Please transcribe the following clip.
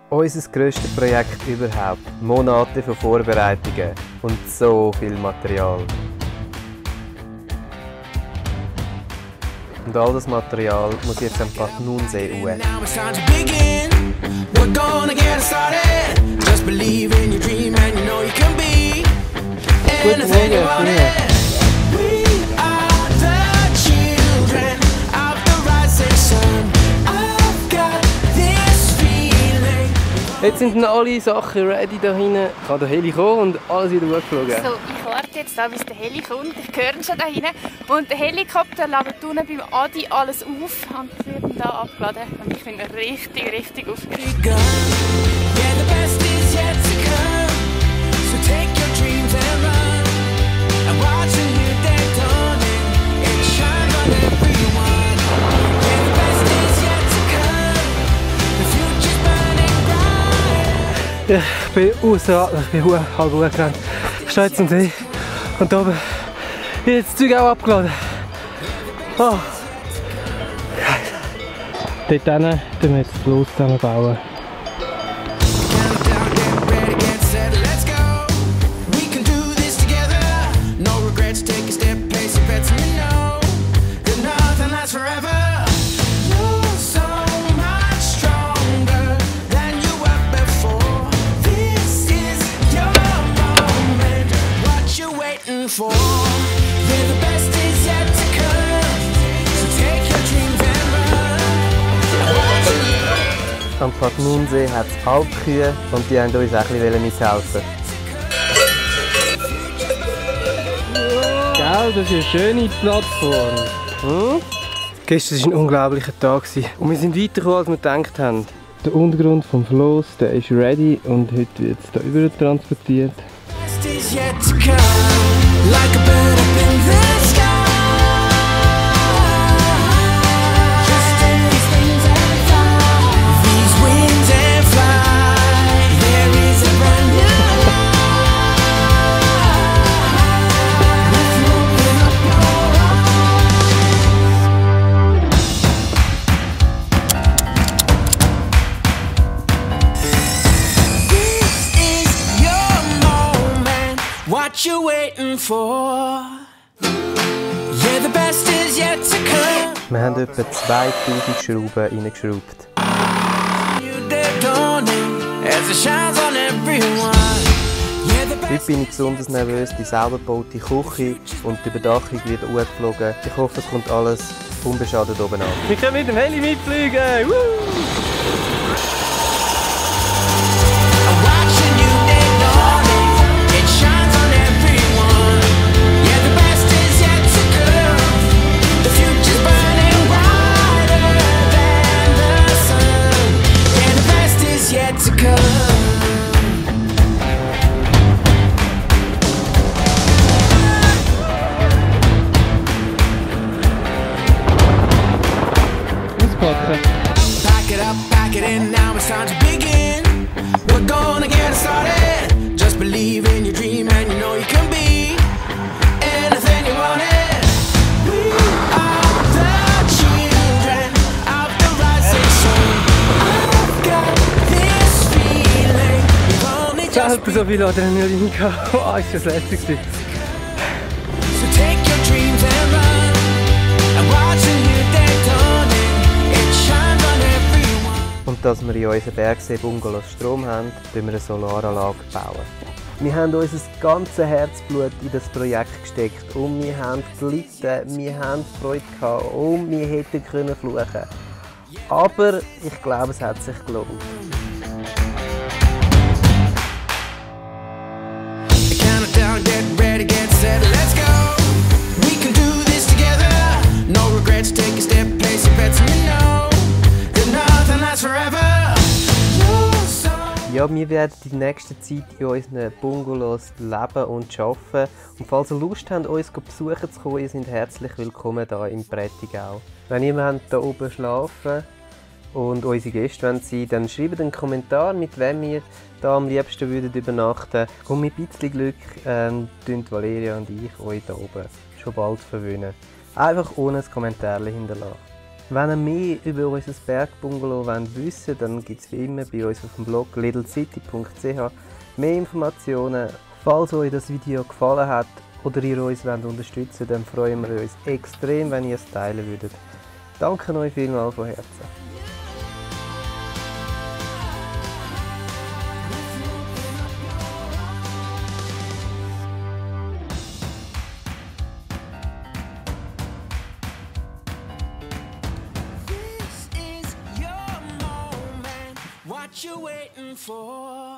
Unser grösstes Projekt überhaupt. Monate von Vorbereitungen und so viel Material. Und all das Material muss jetzt am Bad Nunsee uhr. Guten Morgen, jetzt sind dann alle Sachen ready da hinten. Kann der Heli kommen und alles wieder hochgeflogen. So, ich warte jetzt da, bis der Heli kommt. Ich höre ihn schon da hinten. Und der Helikopter ladet unten beim Adi alles auf und wird dann da abgeladen. Und ich bin richtig aufgeregt. Ja, ich bin ausratend, ich bin halb hochgerannt. Ich stehe jetzt am See und da oben wird das Zeug auch abgeladen. Oh. Dort hinten tun wir jetzt das Floß zusammenbauen. Am Bad Nunsee hat es Alpkühe und die haben uns auch ein bisschen mithelfen. Gell, das ist eine schöne Plattform. Hm? Gestern war ein unglaublicher Tag und wir sind weitergekommen, als wir gedacht haben. Der Untergrund vom Floß, der ist ready und heute wird es hier über transportiert. What you waiting for? Yeah, the best is yet to come. Wir haben etwa 2000 Schrauben reingeschraubt. Heute bin ich besonders nervös, die selber gebaute Küche und die Überdachung wird hochgeflogen. Ich hoffe, es kommt alles unbeschadet oben an. Wir können mit dem Heli mitfliegen! Pack it up, pack it in, now it's time to begin. We're gonna get started. Just believe in your dream and you know you can be anything you wanted. We are the children of the rising sun. I've got this feeling. You've only Ich habe just so viel Adrenalin gehabt. Oh, ist das lässig. so take your dreams and run. And watching you daytona. Und dass wir in unseren Bergsee-Bungalows Strom haben, bauen wir eine Solaranlage bauen. Wir haben unser ganzes Herzblut in das Projekt gesteckt und wir haben gelitten, wir haben Freude gehabt und wir hätten können fluchen. Aber ich glaube, es hat sich gelohnt. Countdown, get ready, get set, let's go. We can do this together. No regrets, take a step, place your bets, and you know that nothing lasts forever. Ja, wir werden in der nächsten Zeit in unseren Bungalows leben und arbeiten. Und falls ihr Lust habt, uns besuchen zu kommen, ihr seid herzlich willkommen hier im Prättigau. Wenn ihr hier oben schlafen und unsere Gäste sein wollt, dann schreibt einen Kommentar, mit wem ihr hier am liebsten übernachten würdet. Und mit ein bisschen Glück tun Valeria und ich euch hier oben schon bald verwöhnen. Einfach ohne ein Kommentar hinterlassen. Wenn ihr mehr über unser Bergbungalow wissen wollt, dann gibt es wie immer bei uns auf dem Blog littlecity.ch mehr Informationen. Falls euch das Video gefallen hat oder ihr uns unterstützen wollt, dann freuen wir uns extrem, wenn ihr es teilen würdet. Danke euch vielmals von Herzen. What you waiting for?